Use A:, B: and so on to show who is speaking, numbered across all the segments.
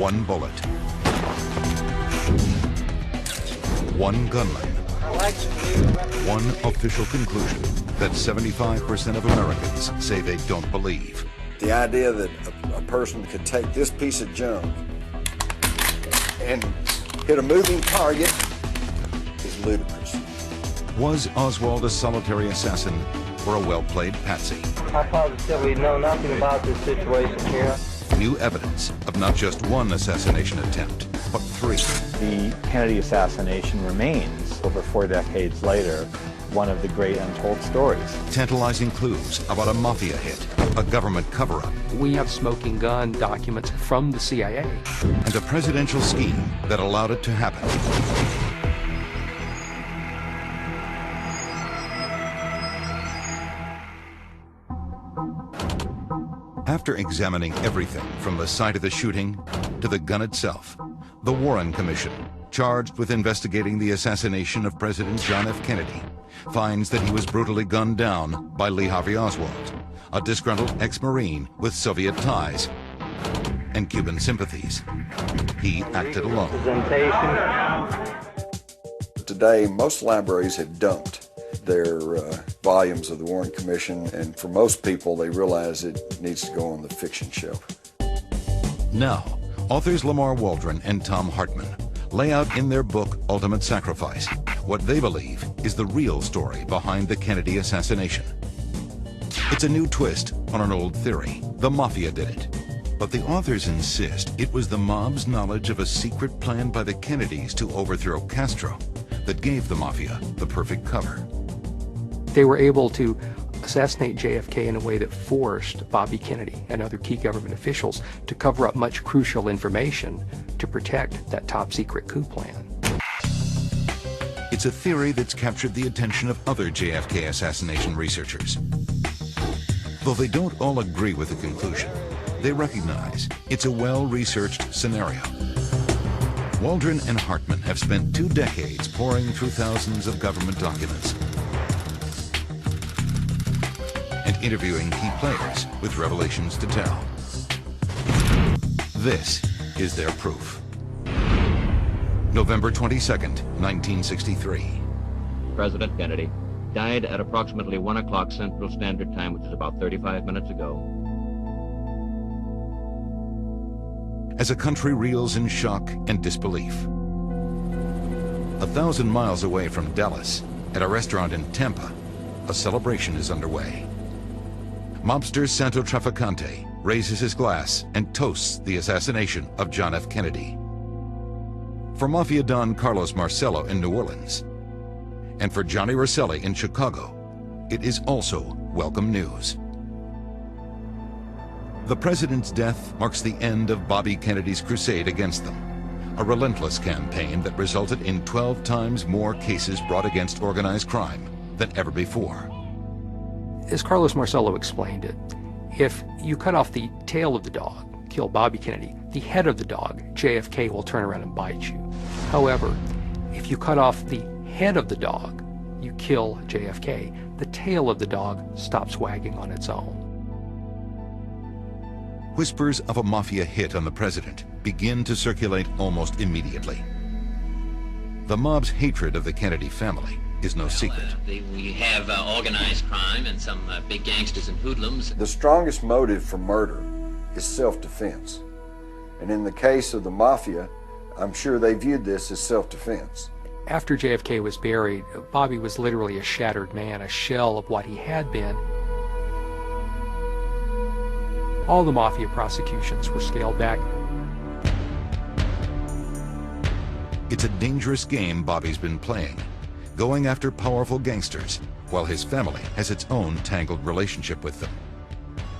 A: One bullet. One gunman. One official conclusion that 75% of Americans say they don't believe.
B: The idea that a person could take this piece of junk and hit a moving target is ludicrous.
A: Was Oswald a solitary assassin or a well-played patsy?
C: I positively know nothing about this situation here.
A: New evidence of not just one assassination attempt, but 3.
D: The Kennedy assassination remains, over 4 decades later, one of the great untold stories.
A: Tantalizing clues about a mafia hit, a government cover-up,
E: We have smoking gun documents from the CIA.
A: and a presidential scheme that allowed it to happen. After examining everything from the site of the shooting to the gun itself, the Warren Commission, charged with investigating the assassination of President John F. Kennedy, finds that he was brutally gunned down by Lee Harvey Oswald, a disgruntled ex-Marine with Soviet ties and Cuban sympathies. He acted alone.
B: Today, most libraries have dumped their volumes of the Warren Commission, and for most people, they realize it needs to go on the fiction shelf.
A: Now, authors Lamar Waldron and Tom Hartman lay out in their book Ultimate Sacrifice what they believe is the real story behind the Kennedy assassination. It's a new twist on an old theory. The mafia did it. But the authors insist it was the mob's knowledge of a secret plan by the Kennedys to overthrow Castro that gave the mafia the perfect cover.
E: They were able to assassinate JFK in a way that forced Bobby Kennedy and other key government officials to cover up much crucial information to protect that top secret coup plan.
A: It's a theory that's captured the attention of other JFK assassination researchers. Though they don't all agree with the conclusion, they recognize it's a well-researched scenario. Waldron and Hartman have spent 2 decades poring through thousands of government documents and interviewing key players with revelations to tell. This is their proof. November 22nd, 1963.
F: President Kennedy died at approximately 1 o'clock Central Standard Time, which is about 35 minutes ago.
A: As a country reels in shock and disbelief. 1,000 miles away from Dallas, at a restaurant in Tampa, a celebration is underway. Mobster Santo Trafficante raises his glass and toasts the assassination of John F. Kennedy. For Mafia Don Carlos Marcello in New Orleans, and for Johnny Rosselli in Chicago, it is also welcome news. The president's death marks the end of Bobby Kennedy's crusade against them, a relentless campaign that resulted in 12 times more cases brought against organized crime than ever before.
E: As Carlos Marcello explained it, if you cut off the tail of the dog, kill Bobby Kennedy, the head of the dog, JFK, will turn around and bite you. However, if you cut off the head of the dog, you kill JFK, the tail of the dog stops wagging on its own.
A: Whispers of a mafia hit on the president begin to circulate almost immediately. The mob's hatred of the Kennedy family is no secret.
G: We have organized crime and some big gangsters and hoodlums.
B: The strongest motive for murder is self-defense. And in the case of the mafia, I'm sure they viewed this as self-defense.
E: After JFK was buried, Bobby was literally a shattered man, a shell of what he had been. All the mafia prosecutions were scaled back.
A: It's a dangerous game Bobby's been playing, going after powerful gangsters, while his family has its own tangled relationship with them.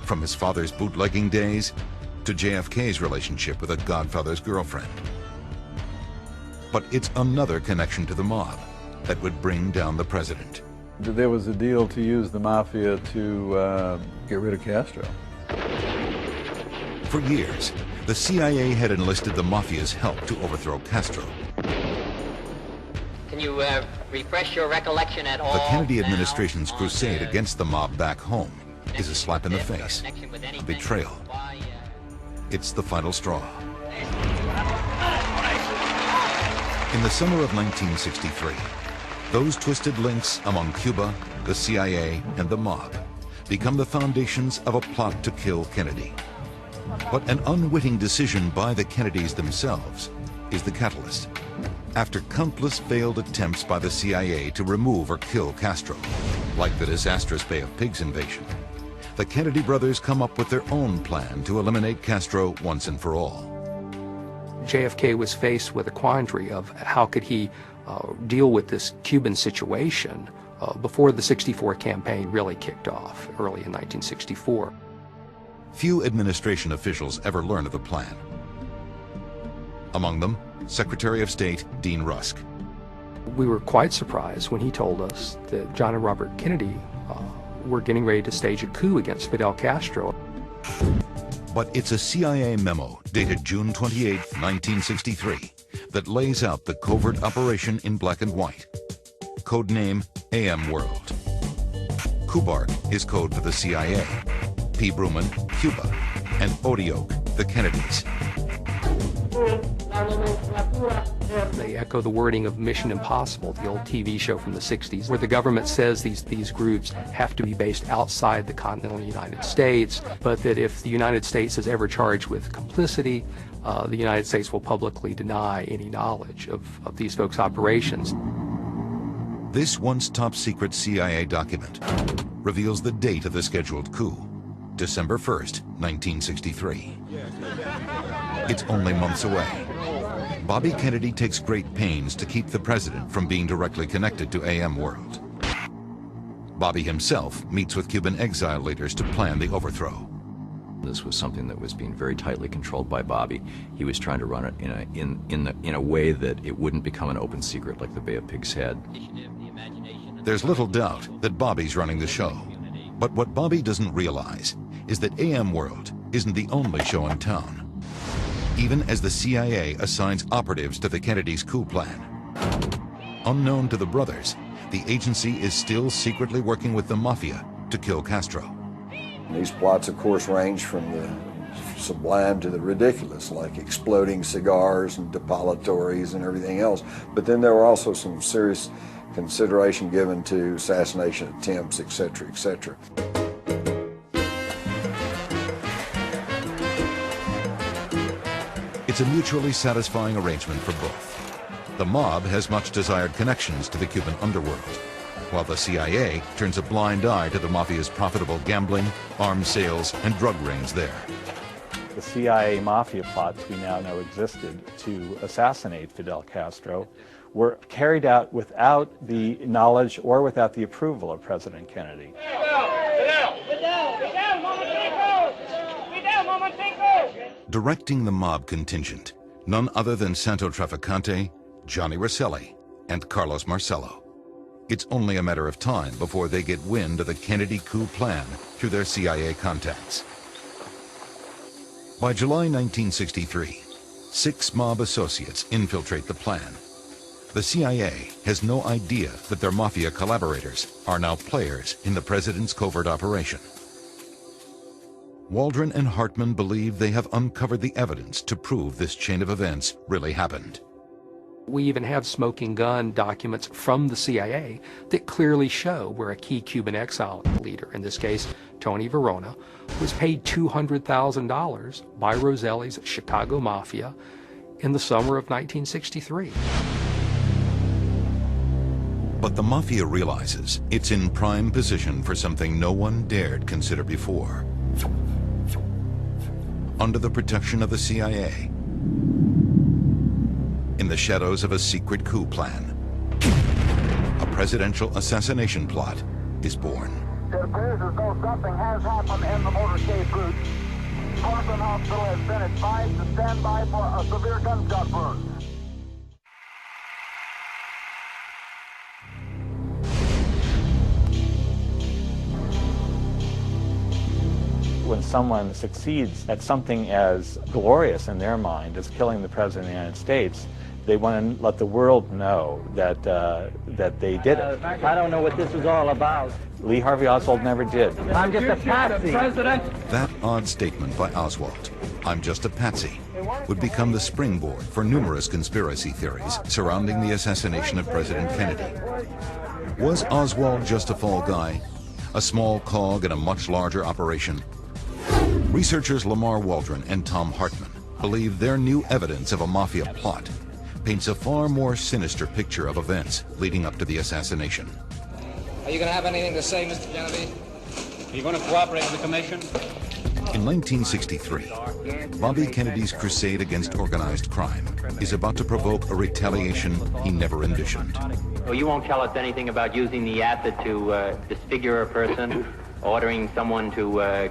A: From his father's bootlegging days to JFK's relationship with a godfather's girlfriend. But it's another connection to the mob that would bring down the president.
H: There was a deal to use the mafia to get rid of Castro.
A: For years, the CIA had enlisted the mafia's help to overthrow Castro.
G: Can you refresh your recollection at all?
A: The Kennedy administration's crusade against the mob back home is a slap in the face, a betrayal. It's the final straw. In the summer of 1963, those twisted links among Cuba, the CIA, and the mob become the foundations of a plot to kill Kennedy. But an unwitting decision by the Kennedys themselves is the catalyst. After countless failed attempts by the CIA to remove or kill Castro, like the disastrous Bay of Pigs invasion, the Kennedy brothers come up with their own plan to eliminate Castro once and for all.
E: JFK was faced with a quandary of how could he deal with this Cuban situation before the '64 campaign really kicked off, early in 1964.
A: Few administration officials ever learn of the plan. Among them, Secretary of State Dean Rusk.
E: We were quite surprised when he told us that John and Robert Kennedy were getting ready to stage a coup against Fidel Castro.
A: But it's a CIA memo dated June 28, 1963, that lays out the covert operation in black and white. Code name AM World. Kubark is code for the CIA, P. Bruman, Cuba, and Odioke, the Kennedys.
E: They echo the wording of Mission Impossible, the old TV show from the '60s, where the government says these groups have to be based outside the continental United States, but that if the United States is ever charged with complicity, the United States will publicly deny any knowledge of these folks' operations.
A: This once top-secret CIA document reveals the date of the scheduled coup, December 1st, 1963. It's only months away. Bobby Kennedy takes great pains to keep the president from being directly connected to AM World. Bobby himself meets with Cuban exile leaders to plan the overthrow.
I: This was something that was being very tightly controlled by Bobby. He was trying to run it in a way that it wouldn't become an open secret like the Bay of Pigs had.
A: There's little doubt that Bobby's running the show. But what Bobby doesn't realize is that AM World isn't the only show in town. Even as the CIA assigns operatives to the Kennedys' coup plan. Unknown to the brothers, the agency is still secretly working with the mafia to kill Castro.
B: These plots, of course, range from the sublime to the ridiculous, like exploding cigars and depilatories and everything else. But then there were also some serious consideration given to assassination attempts, etc., etc.
A: It's a mutually satisfying arrangement for both. The mob has much desired connections to the Cuban underworld, while the CIA turns a blind eye to the mafia's profitable gambling, arms sales, and drug rings there.
D: The CIA mafia plots we now know existed to assassinate Fidel Castro were carried out without the knowledge or without the approval of President Kennedy.
A: Directing the mob contingent, none other than Santo Trafficante, Johnny Rosselli, and Carlos Marcello. It's only a matter of time before they get wind of the Kennedy coup plan through their CIA contacts. By July 1963, 6 mob associates infiltrate the plan. The CIA has no idea that their mafia collaborators are now players in the president's covert operation. Waldron and Hartman believe they have uncovered the evidence to prove this chain of events really happened.
E: We even have smoking gun documents from the CIA that clearly show where a key Cuban exile leader, in this case Tony Verona, was paid $200,000 by Rosselli's Chicago Mafia in the summer of 1963.
A: But the Mafia realizes it's in prime position for something no one dared consider before. Under the protection of the CIA, in the shadows of a secret coup plan, a presidential assassination plot is born.
J: It appears as though something has happened in the motorcade route. Boston Hospital has been advised to stand by for a severe gunshot wound.
D: When someone succeeds at something as glorious in their mind as killing the President of the United States, they want to let the world know that they did it.
C: I don't know what this is all about.
D: Lee Harvey Oswald never did.
C: I'm just a patsy.
A: That odd statement by Oswald, "I'm just a patsy," would become the springboard for numerous conspiracy theories surrounding the assassination of President Kennedy. Was Oswald just a fall guy, a small cog in a much larger operation? Researchers Lamar Waldron and Tom Hartman believe their new evidence of a mafia plot paints a far more sinister picture of events leading up to the assassination.
K: Are you going to have anything to say, Mr. Genevieve? Are you going to cooperate with the commission?
A: In 1963, Bobby Kennedy's crusade against organized crime is about to provoke a retaliation he never envisioned.
G: Oh, you won't tell us anything about using the acid to disfigure a person, ordering someone to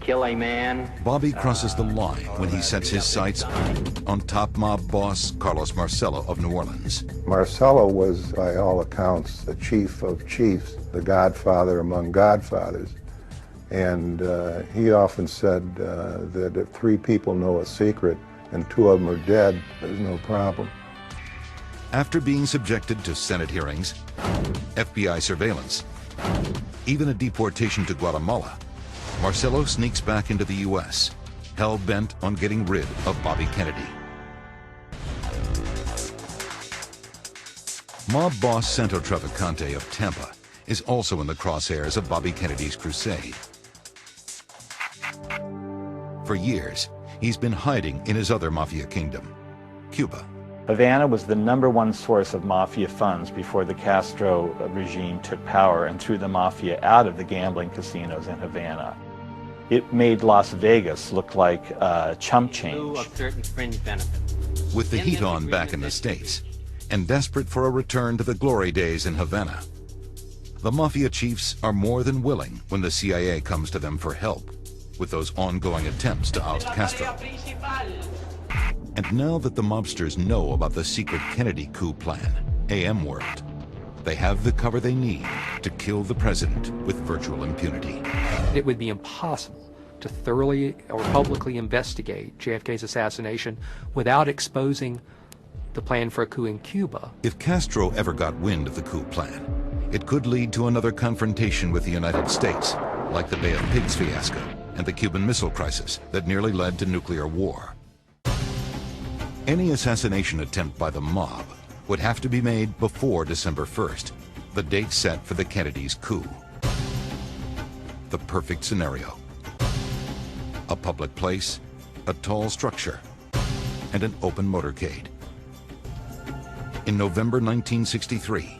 G: kill a man?
A: Bobby crosses the line when he sets his sights on top mob boss Carlos Marcello of New Orleans.
L: Marcello was, by all accounts, the chief of chiefs, the godfather among godfathers. And he often said that if 3 people know a secret and 2 of them are dead, there's no problem.
A: After being subjected to Senate hearings, FBI surveillance, even a deportation to Guatemala, Marcello sneaks back into the U.S., hell-bent on getting rid of Bobby Kennedy. Mob boss Santo Traficante of Tampa is also in the crosshairs of Bobby Kennedy's crusade. For years, he's been hiding in his other mafia kingdom, Cuba.
D: Havana was the #1 source of mafia funds before the Castro regime took power and threw the mafia out of the gambling casinos in Havana. It made Las Vegas look like chump change.
G: Of certain fringe benefits.
A: With the heat on back in the States, and desperate for a return to the glory days in Havana, the mafia chiefs are more than willing when the CIA comes to them for help with those ongoing attempts to oust Castro. And now that the mobsters know about the secret Kennedy coup plan, AM World, they have the cover they need to kill the president with virtual impunity.
E: It would be impossible to thoroughly or publicly investigate JFK's assassination without exposing the plan for a coup in Cuba.
A: If Castro ever got wind of the coup plan, it could lead to another confrontation with the United States, like the Bay of Pigs fiasco and the Cuban Missile Crisis that nearly led to nuclear war. Any assassination attempt by the mob would have to be made before December 1st, the date set for the Kennedys' coup. The perfect scenario: a public place, a tall structure, and an open motorcade. In November 1963,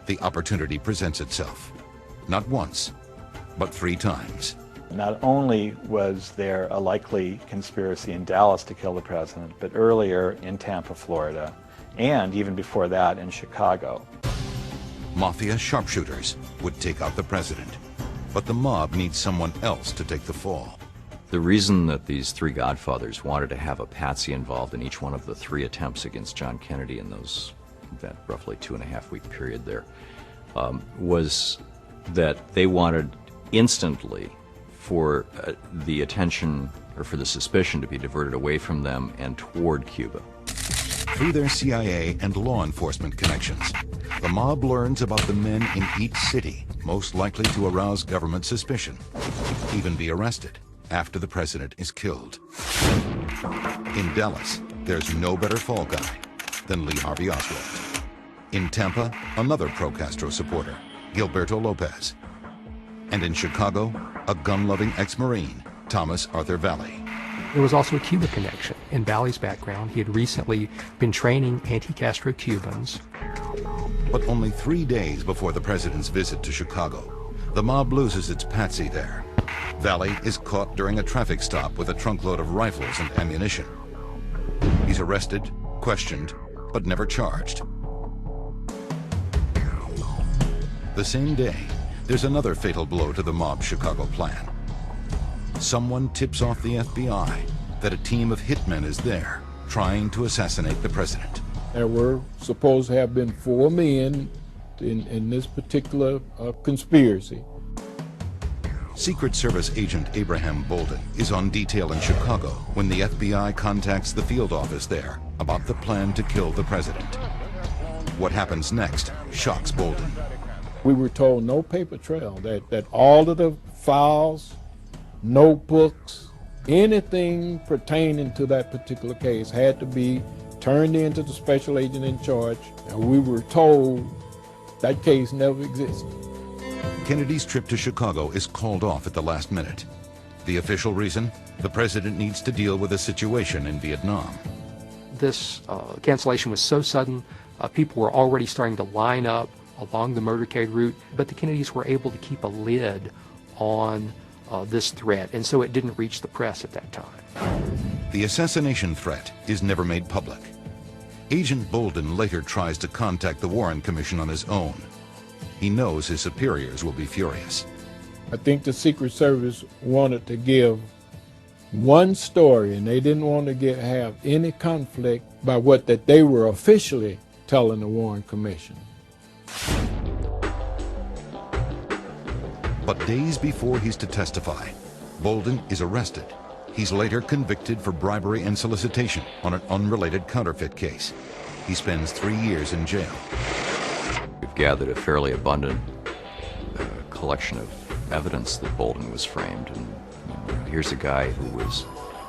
A: the opportunity presents itself, not once, but 3 times.
D: Not only was there a likely conspiracy in Dallas to kill the president, but earlier in Tampa, Florida, and even before that in Chicago.
A: Mafia sharpshooters would take out the president, but the mob needs someone else to take the fall.
I: The reason that these 3 godfathers wanted to have a patsy involved in each one of the 3 attempts against John Kennedy in that roughly 2.5-week period there was that they wanted instantly for the attention or for the suspicion to be diverted away from them and toward Cuba.
A: Through their CIA and law enforcement connections, the mob learns about the men in each city most likely to arouse government suspicion, even be arrested after the president is killed. In Dallas, there's no better fall guy than Lee Harvey Oswald. In Tampa, another pro-Castro supporter, Gilberto Lopez. And in Chicago, a gun-loving ex-Marine, Thomas Arthur Valley.
E: There was also a Cuba connection. In Valley's background, he had recently been training anti-Castro Cubans.
A: But only 3 days before the president's visit to Chicago, the mob loses its patsy there. Valley is caught during a traffic stop with a trunkload of rifles and ammunition. He's arrested, questioned, but never charged. The same day, there's another fatal blow to the mob's Chicago plan. Someone tips off the FBI that a team of hitmen is there trying to assassinate the president.
M: There were supposed to have been 4 men in this particular conspiracy.
A: Secret Service agent Abraham Bolden is on detail in Chicago when the FBI contacts the field office there about the plan to kill the president. What happens next shocks Bolden.
M: We were told no paper trail, that all of the files, notebooks, Anything pertaining to that particular case had to be turned into the special agent in charge, and we were told that case never existed.
A: Kennedy's trip to Chicago is called off at the last minute. The official reason? The president needs to deal with a situation in Vietnam.
E: This cancellation was so sudden, people were already starting to line up along the motorcade route, but the Kennedys were able to keep a lid on this threat, and so it didn't reach the press at that time.
A: The assassination threat is never made public. Agent Bolden later tries to contact the Warren Commission on his own. He knows his superiors will be furious.
M: I think the Secret Service wanted to give one story, and they didn't want to have any conflict by what that they were officially telling the Warren Commission.
A: But days before he's to testify, Bolden is arrested. He's later convicted for bribery and solicitation on an unrelated counterfeit case. He spends 3 years in jail.
I: We've gathered a fairly abundant collection of evidence that Bolden was framed, and here's a guy who was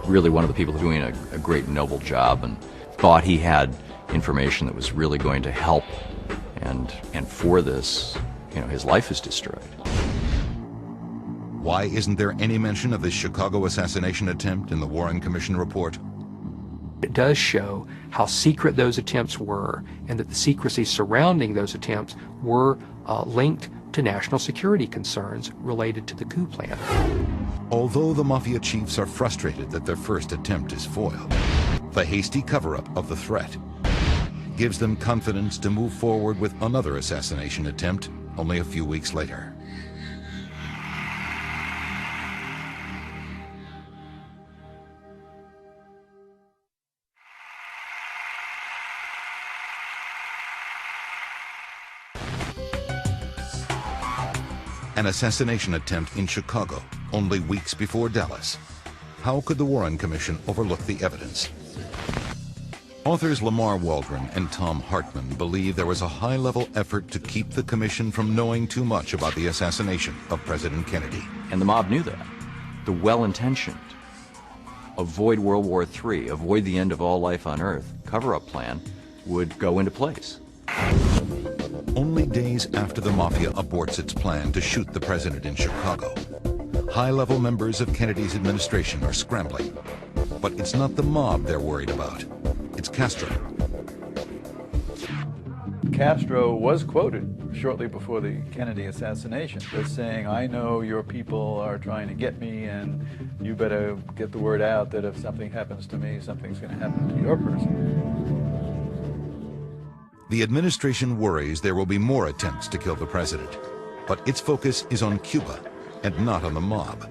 I: really one of the people doing a great noble job and thought he had information that was really going to help, and for this, his life is destroyed.
A: Why isn't there any mention of the Chicago assassination attempt in the Warren Commission report?
E: It does show how secret those attempts were, and that the secrecy surrounding those attempts were linked to national security concerns related to the coup plan.
A: Although the mafia chiefs are frustrated that their first attempt is foiled, the hasty cover-up of the threat gives them confidence to move forward with another assassination attempt only a few weeks later. An assassination attempt in Chicago, only weeks before Dallas. How could the Warren Commission overlook the evidence? Authors Lamar Waldron and Tom Hartman believe there was a high-level effort to keep the commission from knowing too much about the assassination of President Kennedy.
I: And the mob knew that. The well-intentioned, avoid World War III, avoid the end of all life on Earth cover-up plan would go into place.
A: Only days after the mafia aborts its plan to shoot the president in Chicago, high-level members of Kennedy's administration are scrambling. But it's not the mob they're worried about. It's Castro.
H: Castro was quoted shortly before the Kennedy assassination as saying, "I know your people are trying to get me, and you better get the word out that if something happens to me, something's going to happen to your person."
A: The administration worries there will be more attempts to kill the president, but its focus is on Cuba and not on the mob.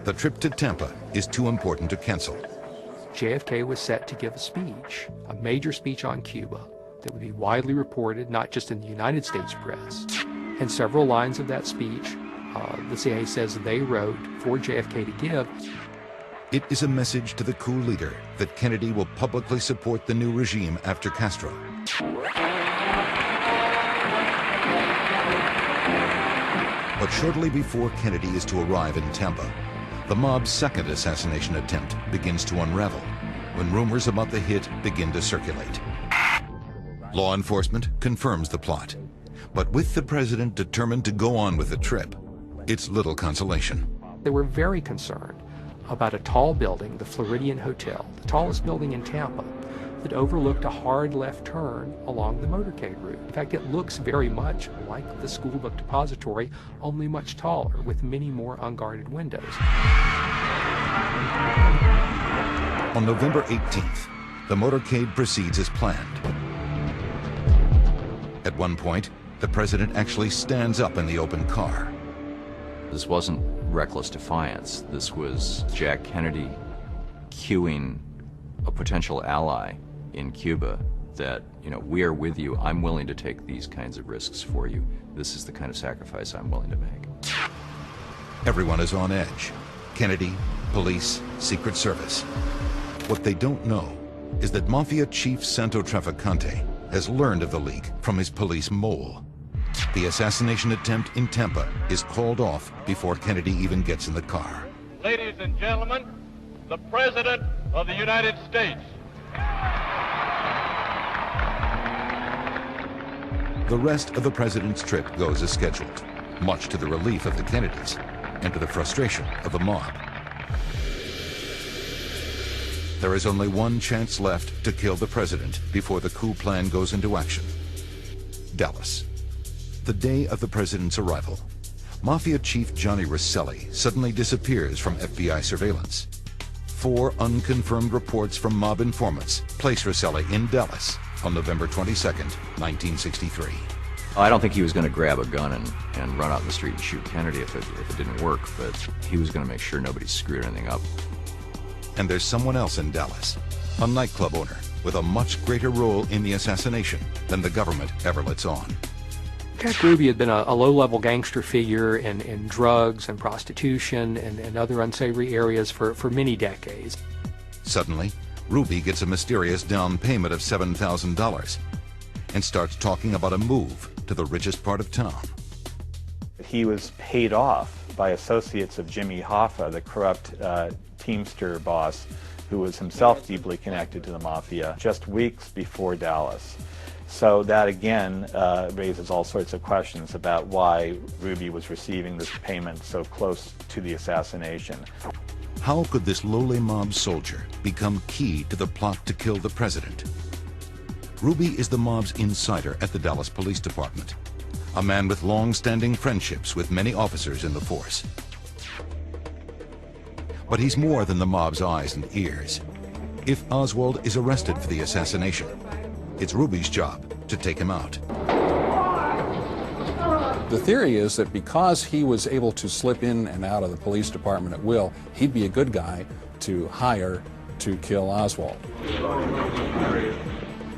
A: The trip to Tampa is too important to cancel.
E: JFK was set to give a speech, a major speech on Cuba, that would be widely reported, not just in the United States press. And several lines of that speech, the CIA says they wrote for JFK to give.
A: It is a message to the coup leader that Kennedy will publicly support the new regime after Castro. But shortly before Kennedy is to arrive in Tampa, the mob's second assassination attempt begins to unravel when rumors about the hit begin to circulate. Law enforcement confirms the plot, but with the president determined to go on with the trip, it's little consolation.
E: They were very concerned about a tall building, the Floridian Hotel, the tallest building in Tampa, that overlooked a hard left turn along the motorcade route. In fact, it looks very much like the school book depository, only much taller, with many more unguarded windows.
A: On November 18th, the motorcade proceeds as planned. At one point, the president actually stands up in the open car.
I: This wasn't reckless defiance. This was Jack Kennedy cueing a potential ally in Cuba that, we are with you. I'm willing to take these kinds of risks for you. This is the kind of sacrifice I'm willing to make.
A: Everyone is on edge. Kennedy, police, Secret Service. What they don't know is that Mafia Chief Santo Trafficante has learned of the leak from his police mole. The assassination attempt in Tampa is called off before Kennedy even gets in the car.
J: Ladies and gentlemen,
N: the President of the United States.
A: The rest of the president's trip goes as scheduled, much to the relief of the Kennedys and to the frustration of the mob. There is only one chance left to kill the president before the coup plan goes into action. Dallas. The day of the president's arrival, Mafia chief Johnny Rosselli suddenly disappears from FBI surveillance. 4 unconfirmed reports from mob informants place Rosselli in Dallas on November 22nd, 1963.
I: I don't think he was going to grab a gun and run out in the street and shoot Kennedy if it didn't work, but he was going to make sure nobody screwed anything up.
A: And there's someone else in Dallas, a nightclub owner with a much greater role in the assassination than the government ever lets on.
E: Jack Ruby had been a low-level gangster figure in drugs and prostitution and other unsavory areas for many decades.
A: Suddenly, Ruby gets a mysterious down payment of $7,000 and starts talking about a move to the richest part of town.
D: He was paid off by associates of Jimmy Hoffa, the corrupt Teamster boss, who was himself deeply connected to the Mafia, just weeks before Dallas. So that again raises all sorts of questions about why Ruby was receiving this payment so close to the assassination.
A: How could this lowly mob soldier become key to the plot to kill the president? Ruby is the mob's insider at the Dallas Police Department, a man with long-standing friendships with many officers in the force. But he's more than the mob's eyes and ears. If Oswald is arrested for the assassination, it's Ruby's job to take him out.
O: The theory is that because he was able to slip in and out of the police department at will, he'd be a good guy to hire to kill Oswald.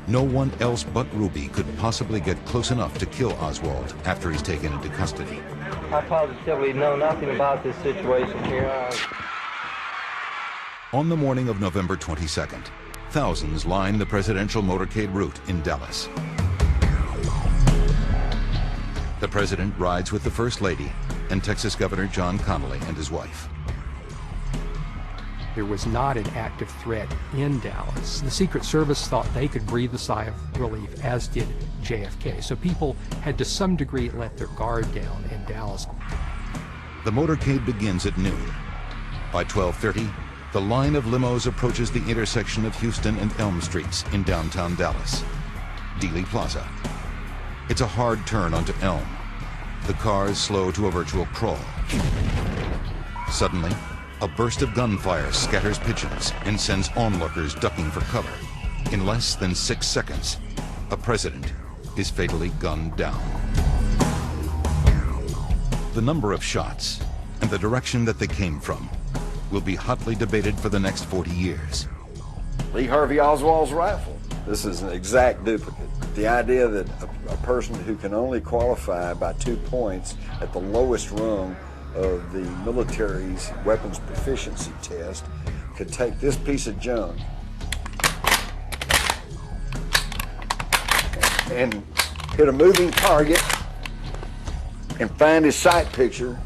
A: No one else but Ruby could possibly get close enough to kill Oswald after he's taken into custody.
C: I positively know nothing about this situation here.
A: On the morning of November 22nd, thousands line the presidential motorcade route in Dallas. The president rides with the First Lady and Texas Governor John Connally and his wife.
E: There was not an active threat in Dallas. The Secret Service thought they could breathe a sigh of relief, as did JFK. So people had to some degree let their guard down in Dallas.
A: The motorcade begins at noon. By 12:30, the line of limos approaches the intersection of Houston and Elm Streets in downtown Dallas, Dealey Plaza. It's a hard turn onto Elm. The cars slow to a virtual crawl. Suddenly, a burst of gunfire scatters pigeons and sends onlookers ducking for cover. In less than 6 seconds, a president is fatally gunned down. The number of shots and the direction that they came from will be hotly debated for the next 40 years.
B: Lee Harvey Oswald's rifle. This is an exact duplicate. The idea that a person who can only qualify by 2 points at the lowest rung of the military's weapons proficiency test could take this piece of junk and hit a moving target and find his sight picture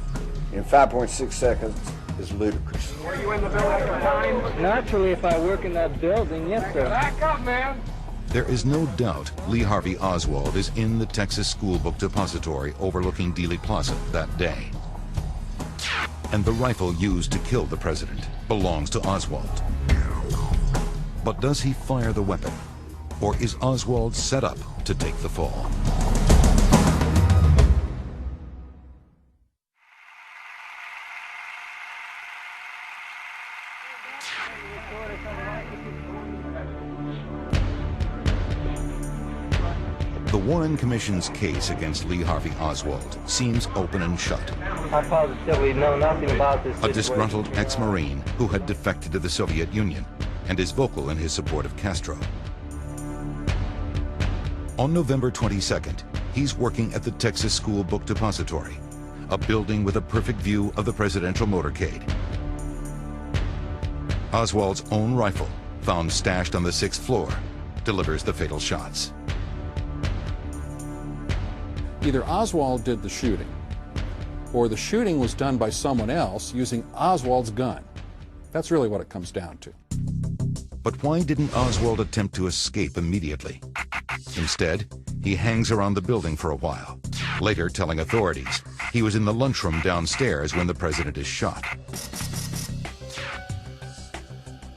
B: in 5.6 seconds is ludicrous.
J: Were you in the building at the time?
C: Naturally, if I work in that building, yes, sir.
J: Back up, man.
A: There is no doubt Lee Harvey Oswald is in the Texas School Book Depository overlooking Dealey Plaza that day. And the rifle used to kill the president belongs to Oswald. But does he fire the weapon? Or is Oswald set up to take the fall? The Warren Commission's case against Lee Harvey Oswald seems open and shut.
C: I positively know nothing about this situation.
A: A disgruntled ex-Marine who had defected to the Soviet Union and is vocal in his support of Castro. On November 22nd, he's working at the Texas School Book Depository, a building with a perfect view of the presidential motorcade. Oswald's own rifle, found stashed on the 6th floor, delivers the fatal shots.
O: Either Oswald did the shooting, or the shooting was done by someone else using Oswald's gun. That's really what it comes down to.
A: But why didn't Oswald attempt to escape immediately? Instead, he hangs around the building for a while, later telling authorities he was in the lunchroom downstairs when the president is shot.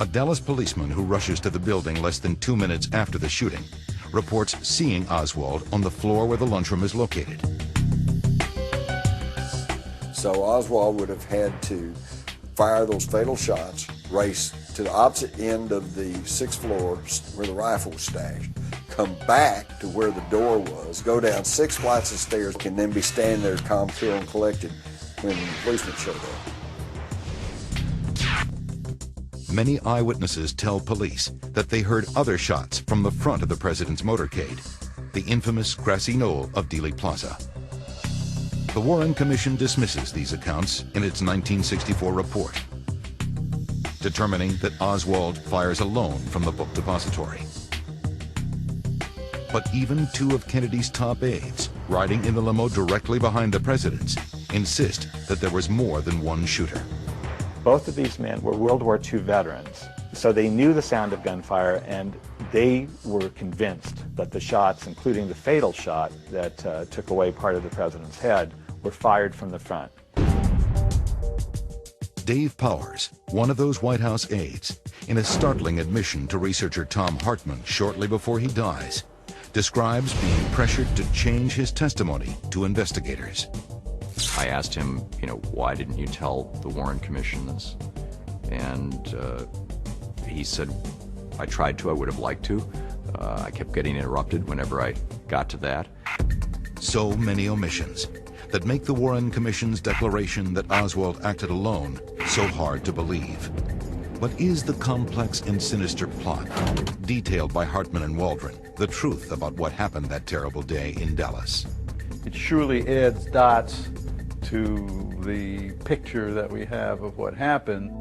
A: A Dallas policeman who rushes to the building less than 2 minutes after the shooting reports seeing Oswald on the floor where the lunchroom is located.
B: So Oswald would have had to fire those fatal shots, race to the opposite end of the 6th floor where the rifle was stashed, come back to where the door was, go down 6 flights of stairs, and then be standing there calm, cool, and collected when the policeman showed up.
A: Many eyewitnesses tell police that they heard other shots from the front of the president's motorcade, the infamous grassy knoll of Dealey Plaza. The Warren Commission dismisses these accounts in its 1964 report, determining that Oswald fires alone from the book depository. But even 2 of Kennedy's top aides, riding in the limo directly behind the president's, insist that there was more than one shooter.
D: Both of these men were World War II veterans, so they knew the sound of gunfire, and they were convinced that the shots, including the fatal shot that took away part of the president's head, were fired from the front.
A: Dave Powers, one of those White House aides, in a startling admission to researcher Tom Hartman shortly before he dies, describes being pressured to change his testimony to investigators.
I: I asked him, why didn't you tell the Warren Commission this? And he said, I tried to, I would have liked to. I kept getting interrupted whenever I got to that.
A: So many omissions that make the Warren Commission's declaration that Oswald acted alone so hard to believe. But is the complex and sinister plot, detailed by Hartman and Waldron, the truth about what happened that terrible day in Dallas?
H: It surely adds dots to the picture that we have of what happened.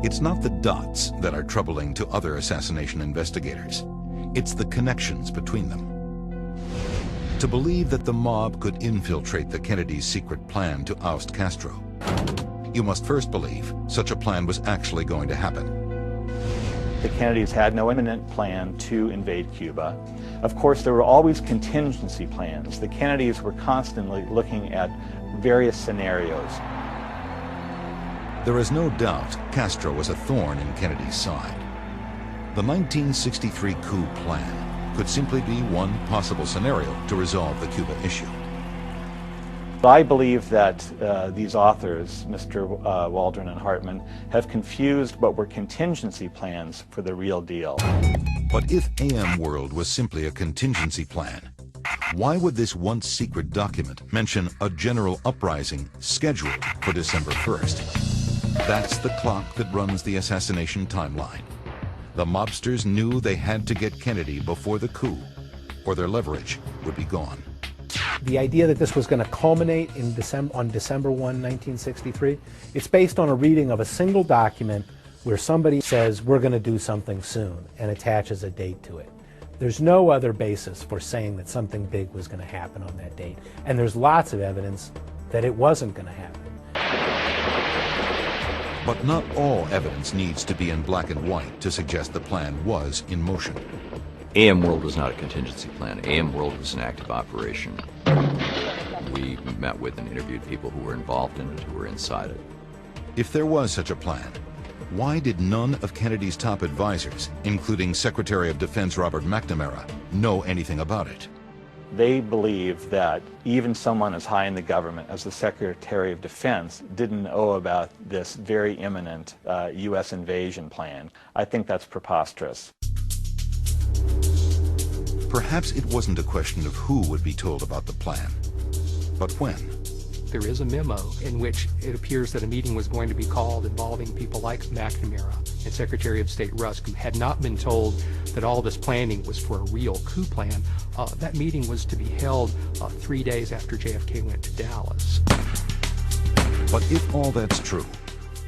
A: It's not the dots that are troubling to other assassination investigators. It's the connections between them. To believe that the mob could infiltrate the Kennedys' secret plan to oust Castro, you must first believe such a plan was actually going to happen.
D: The Kennedys had no imminent plan to invade Cuba. Of course, there were always contingency plans. The Kennedys were constantly looking at various scenarios.
A: There is no doubt Castro was a thorn in Kennedy's side. The 1963 coup plan could simply be one possible scenario to resolve the Cuba issue.
D: I believe that these authors, Mr. Waldron and Hartman, have confused what were contingency plans for the real deal.
A: But if AM World was simply a contingency plan, why would this once secret document mention a general uprising scheduled for December 1st? That's the clock that runs the assassination timeline. The mobsters knew they had to get Kennedy before the coup, or their leverage would be gone.
P: The idea that this was going to culminate in on December 1, 1963, it's based on a reading of a single document where somebody says, we're going to do something soon, and attaches a date to it. There's no other basis for saying that something big was going to happen on that date. And there's lots of evidence that it wasn't going to happen.
A: But not all evidence needs to be in black and white to suggest the plan was in motion.
I: AM World was not a contingency plan. AM World was an active operation. We met with and interviewed people who were involved in it, who were inside it.
A: If there was such a plan, why did none of Kennedy's top advisors, including Secretary of Defense Robert McNamara, know anything about it?
D: They believe that even someone as high in the government as the Secretary of Defense didn't know about this very imminent U.S. invasion plan. I think that's preposterous.
A: Perhaps it wasn't a question of who would be told about the plan, but when.
E: There is a memo in which it appears that a meeting was going to be called involving people like McNamara and Secretary of State Rusk, who had not been told that all this planning was for a real coup plan. That meeting was to be held 3 days after JFK went to Dallas.
A: But if all that's true,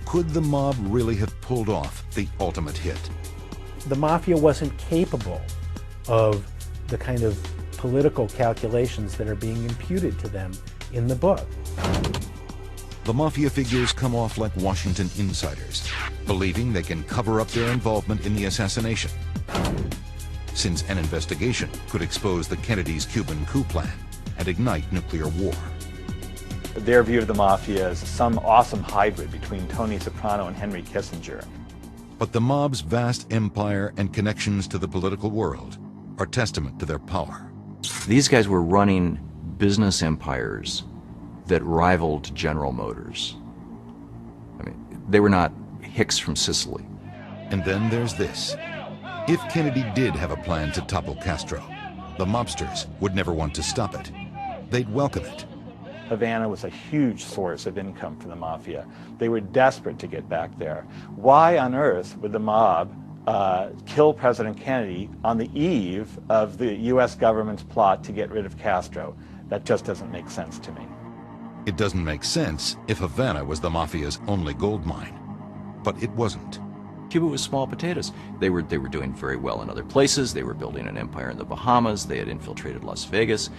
A: could the mob really have pulled off the ultimate hit?
P: The mafia wasn't capable of the kind of political calculations that are being imputed to them in the book.
A: the mafia figures come off like Washington insiders, believing they can cover up their involvement in the assassination, since an investigation could expose the Kennedys' Cuban coup plan and ignite nuclear war.
D: Their view of the mafia is some awesome hybrid between Tony Soprano and Henry Kissinger.
A: But the mob's vast empire and connections to the political world are testament to their power.
I: These guys were running business empires that rivaled General Motors. I mean, they were not Hicks from Sicily.
A: And then there's this. If Kennedy did have a plan to topple Castro, the mobsters would never want to stop it. They'd welcome it.
D: Havana was a huge source of income for the mafia. They were desperate to get back there. Why on earth would the mob kill President Kennedy on the eve of the U.S. government's plot to get rid of Castro? That just doesn't make sense to me.
A: It doesn't make sense if Havana was the mafia's only gold mine. But it wasn't.
I: Cuba was small potatoes. They were doing very well in other places. They were building an empire in the Bahamas. They had infiltrated Las Vegas.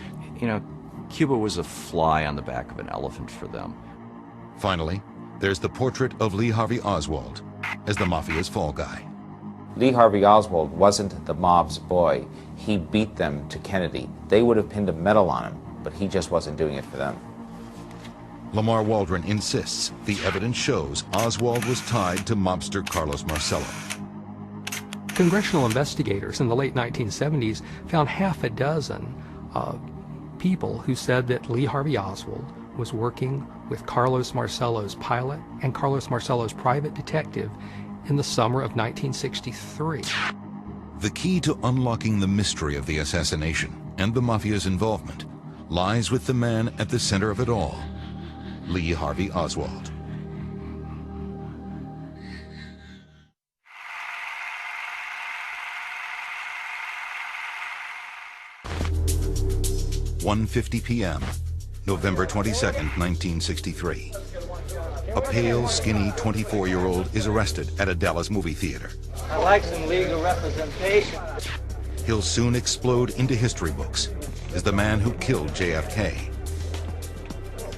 I: You know, Cuba was a fly on the back of an elephant for them.
A: Finally, there's the portrait of Lee Harvey Oswald as the mafia's fall guy.
Q: Lee Harvey Oswald wasn't the mob's boy. He beat them to Kennedy. They would have pinned a medal on him, but he just wasn't doing it for them.
A: Lamar Waldron insists the evidence shows Oswald was tied to mobster Carlos Marcello.
E: Congressional investigators in the late 1970s found half a dozen people who said that Lee Harvey Oswald was working with Carlos Marcello's pilot and Carlos Marcello's private detective in the summer of 1963.
A: The key to unlocking the mystery of the assassination and the mafia's involvement lies with the man at the center of it all, Lee Harvey Oswald. (1:50 p.m., November 22nd, 1963. A pale, skinny 24-year-old is arrested at a Dallas movie theater.
C: I'd like some legal representation.
A: He'll soon explode into history books as the man who killed JFK.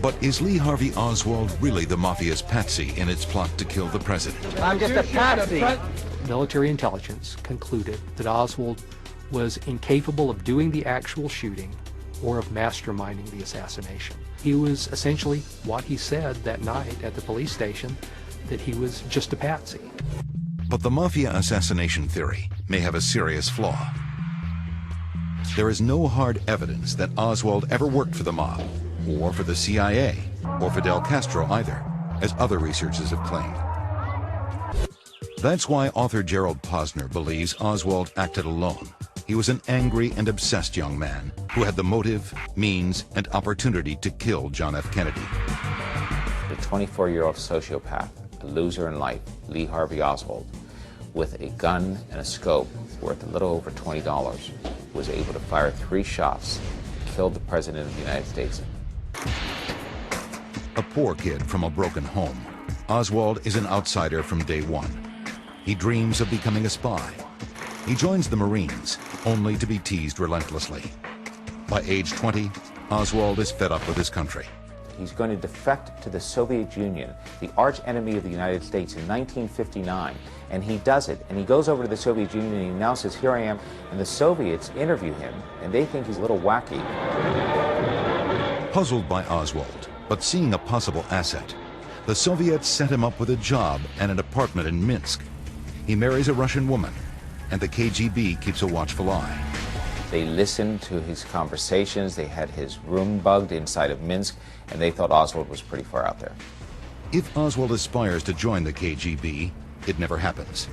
A: But is Lee Harvey Oswald really the mafia's patsy in its plot to kill the president?
C: I'm just a patsy.
E: Military intelligence concluded that Oswald was incapable of doing the actual shooting or of masterminding the assassination. He was essentially what he said that night at the police station, that he was just a patsy.
A: But the mafia assassination theory may have a serious flaw. There is no hard evidence that Oswald ever worked for the mob, or for the CIA, or Fidel Castro either, as other researchers have claimed. That's why author Gerald Posner believes Oswald acted alone. He was an angry and obsessed young man who had the motive, means, and opportunity to kill John F. Kennedy.
Q: The 24-year-old sociopath, a loser in life, Lee Harvey Oswald, with a gun and a scope worth a little over $20, was able to fire 3 shots, killed the President of the United States.
A: A poor kid from a broken home, Oswald is an outsider from day one. He dreams of becoming a spy. He joins the Marines, only to be teased relentlessly. By age 20, Oswald is fed up with his country.
Q: He's going to defect to the Soviet Union, the arch enemy of the United States, in 1959. And he does it, and he goes over to the Soviet Union and he announces, "Here I am," and the Soviets interview him, and they think he's a little wacky.
A: Puzzled by Oswald, but seeing a possible asset, the Soviets set him up with a job and an apartment in Minsk. He marries a Russian woman, and the KGB keeps a watchful eye.
Q: They listened to his conversations, they had his room bugged inside of Minsk, and they thought Oswald was pretty far out there.
A: If Oswald aspires to join the KGB, it never happens.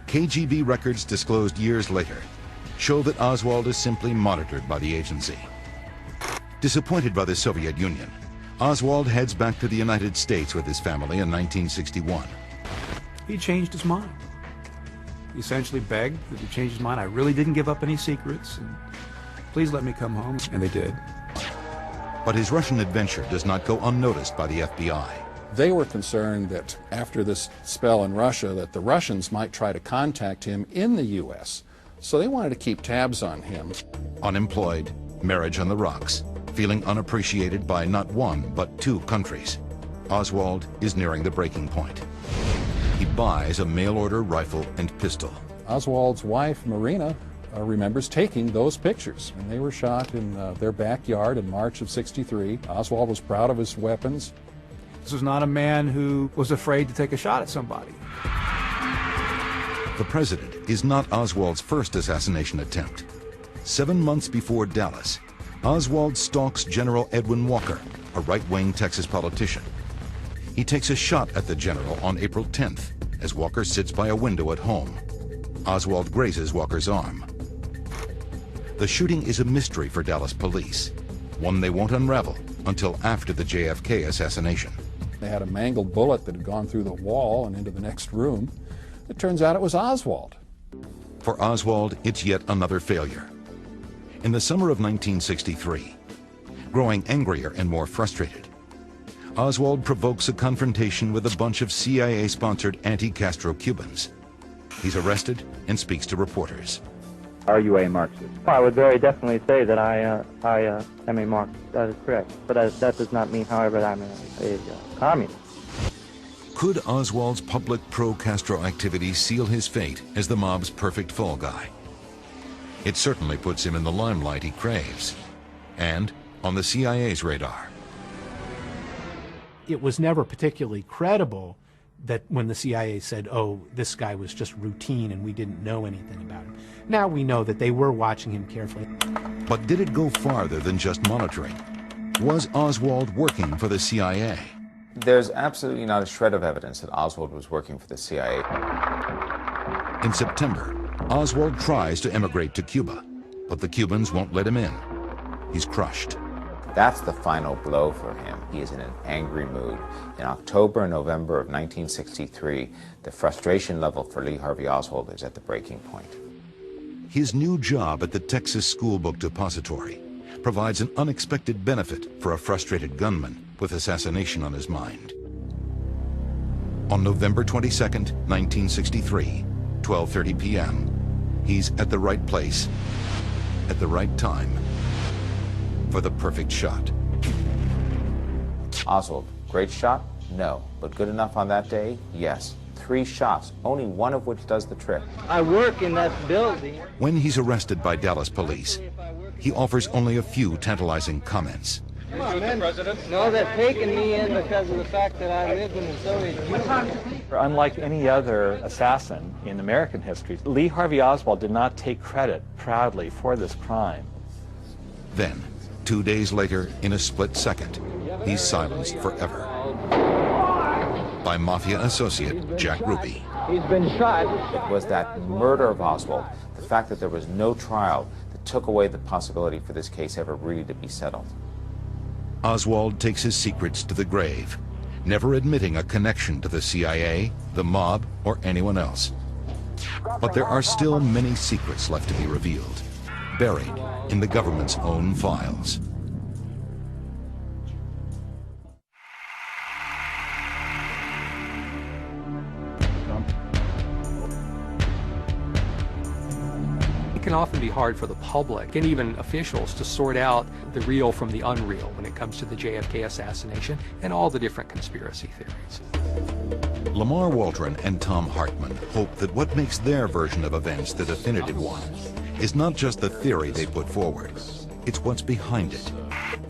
A: KGB records disclosed years later show that Oswald is simply monitored by the agency. Disappointed by the Soviet Union, Oswald heads back to the United States with his family in 1961.
R: He changed his mind. He essentially begged that he change his mind. I really didn't give up any secrets, and please let me come home. And they did.
A: But his Russian adventure does not go unnoticed by the FBI.
O: They were concerned that after this spell in Russia that the Russians might try to contact him in the U.S., so they wanted to keep tabs on him.
A: Unemployed, marriage on the rocks, feeling unappreciated by not one but 2 countries. Oswald is nearing the breaking point. He buys a mail-order rifle and pistol.
O: Oswald's wife, Marina, remembers taking those pictures, and they were shot in their backyard in March of '63. Oswald was proud of his weapons.
R: This was not a man who was afraid to take a shot at somebody.
A: The president is not Oswald's first assassination attempt. 7 months before Dallas, Oswald stalks General Edwin Walker, a right-wing Texas politician. He takes a shot at the general on April 10th as Walker sits by a window at home. Oswald grazes Walker's arm. The shooting is a mystery for Dallas police, one they won't unravel until after the JFK assassination.
O: They had a mangled bullet that had gone through the wall and into the next room. It turns out it was Oswald.
A: For Oswald, it's yet another failure. In the summer of 1963, growing angrier and more frustrated, Oswald provokes a confrontation with a bunch of CIA-sponsored anti-Castro Cubans. He's arrested and speaks to reporters.
C: Are you a Marxist? I would very definitely say that I am a Marxist. That is correct. But that does not mean, however, that I'm a communist.
A: Could Oswald's public pro-Castro activities seal his fate as the mob's perfect fall guy? It certainly puts him in the limelight he craves, and on the CIA's radar.
P: It was never particularly credible that when the CIA said, oh, this guy was just routine and we didn't know anything about him. Now we know that they were watching him carefully.
A: But did it go farther than just monitoring? Was Oswald working for the CIA?
Q: There's absolutely not a shred of evidence that Oswald was working for the CIA.
A: In September, Oswald tries to emigrate to Cuba, but the Cubans won't let him in. He's crushed.
Q: That's the final blow for him. He is in an angry mood. In October and November of 1963, the frustration level for Lee Harvey Oswald is at the breaking point.
A: His new job at the Texas School Book Depository provides an unexpected benefit for a frustrated gunman with assassination on his mind. On November 22nd, 1963, 12:30 p.m., he's at the right place, at the right time, for the perfect shot.
Q: Oswald, great shot? No. But good enough on that day? Yes. 3 shots, only one of which does the trick.
C: I work in that building.
A: When he's arrested by Dallas police, he offers only a few tantalizing comments.
C: No, they're taking me in because of the fact that I lived in the Soviet Union.
D: Unlike any other assassin in American history, Lee Harvey Oswald did not take credit proudly for this crime.
A: Then, 2 days later, in a split second, he's silenced forever by Mafia associate Jack Ruby.
C: He's been shot.
Q: It was that murder of Oswald, the fact that there was no trial, that took away the possibility for this case ever really to be settled.
A: Oswald takes his secrets to the grave, never admitting a connection to the CIA, the mob, or anyone else. But there are still many secrets left to be revealed, buried in the government's own files.
E: It can often be hard for the public and even officials to sort out the real from the unreal when it comes to the JFK assassination and all the different conspiracy theories.
A: Lamar Waldron and Tom Hartman hope that what makes their version of events the definitive one is not just the theory they put forward, it's what's behind it.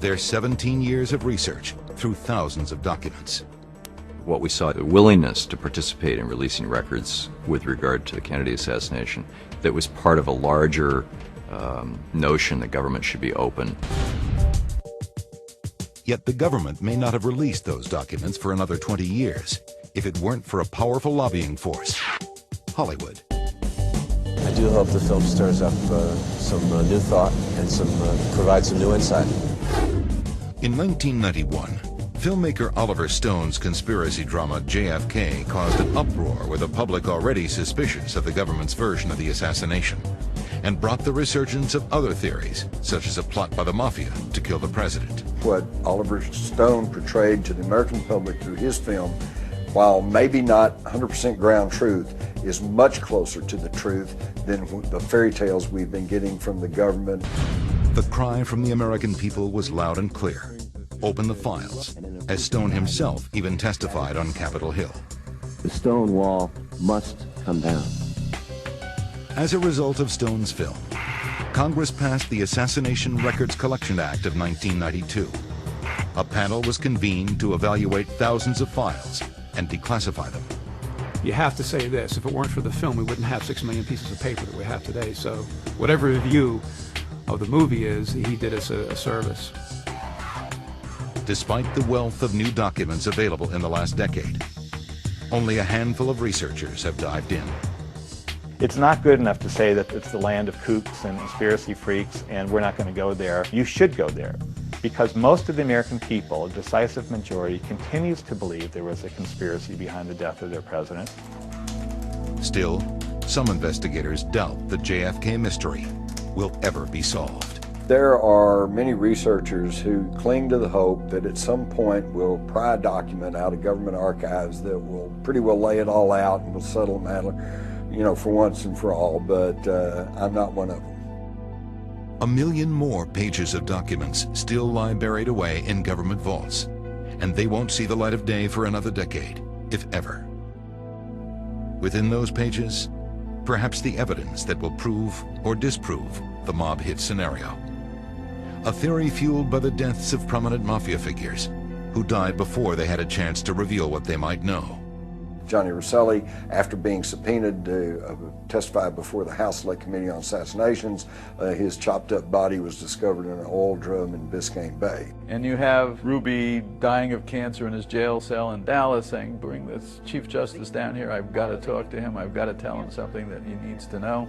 A: Their 17 years of research through thousands of documents.
I: What we saw, the willingness to participate in releasing records with regard to the Kennedy assassination that was part of a larger notion that government should be open.
A: Yet the government may not have released those documents for another 20 years if it weren't for a powerful lobbying force, Hollywood.
S: I do hope the film stirs up some new thought and provides some new insight.
A: In 1991, filmmaker Oliver Stone's conspiracy drama JFK caused an uproar with a public already suspicious of the government's version of the assassination, and brought the resurgence of other theories, such as a plot by the Mafia to kill the president.
B: What Oliver Stone portrayed to the American public through his film, while maybe not 100% ground truth, is much closer to the truth than the fairy tales we've been getting from the government.
A: The cry from the American people was loud and clear. open the files, as Stone himself even testified on Capitol Hill.
T: The stone wall must come down.
A: As a result of Stone's film, Congress passed the Assassination Records Collection Act of 1992. A panel was convened to evaluate thousands of files and declassify them.
R: You have to say this, if it weren't for the film, we wouldn't have 6 million pieces of paper that we have today. So whatever the view of the movie is, he did us a service.
A: Despite the wealth of new documents available in the last decade, only a handful of researchers have dived in.
D: It's not good enough to say that it's the land of kooks and conspiracy freaks and we're not going to go there. You should go there, because most of the American people, a decisive majority, continues to believe there was a conspiracy behind the death of their president.
A: Still, some investigators doubt the JFK mystery will ever be solved.
B: There are many researchers who cling to the hope that at some point we'll pry a document out of government archives that will pretty well lay it all out and will settle the matter, you know, for once and for all, but I'm not one of them.
A: 1 million more pages of documents still lie buried away in government vaults, and they won't see the light of day for another decade, if ever. Within those pages, perhaps the evidence that will prove or disprove the mob hit scenario. A theory fueled by the deaths of prominent mafia figures who died before they had a chance to reveal what they might know.
B: Johnny Rosselli, after being subpoenaed to testify before the House Select Committee on Assassinations, his chopped up body was discovered in an oil drum in Biscayne Bay.
H: And you have Ruby dying of cancer in his jail cell in Dallas saying, bring this Chief Justice down here, I've got to talk to him, I've got to tell him something that he needs to know.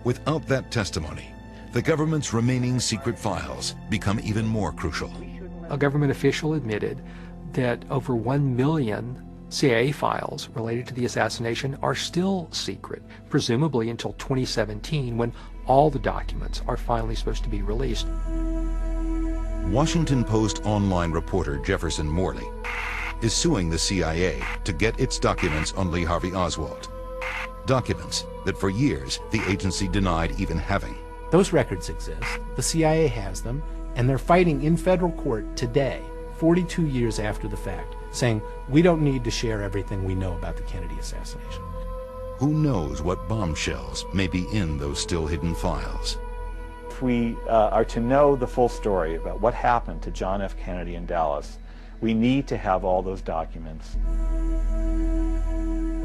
A: Without that testimony, the government's remaining secret files become even more crucial.
E: A government official admitted that over 1 million CIA files related to the assassination are still secret, presumably until 2017, when all the documents are finally supposed to be released.
A: Washington Post online reporter Jefferson Morley is suing the CIA to get its documents on Lee Harvey Oswald. Documents that for years the agency denied even having.
P: Those records exist, the CIA has them, and they're fighting in federal court today, 42 years after the fact, saying we don't need to share everything we know about the Kennedy assassination.
A: Who knows what bombshells may be in those still hidden files?
D: If we are to know the full story about what happened to John F. Kennedy in Dallas, we need to have all those documents.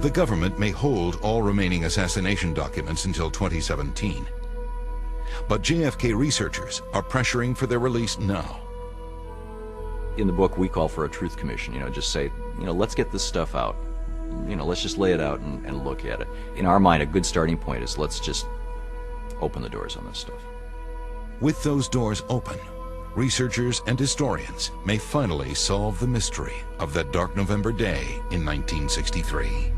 A: The government may hold all remaining assassination documents until 2017. But JFK researchers are pressuring for their release now.
I: In the book, we call for a truth commission, just say, let's get this stuff out. Let's just lay it out and look at it. In our mind, a good starting point is let's just open the doors on this stuff.
A: With those doors open, researchers and historians may finally solve the mystery of that dark November day in 1963.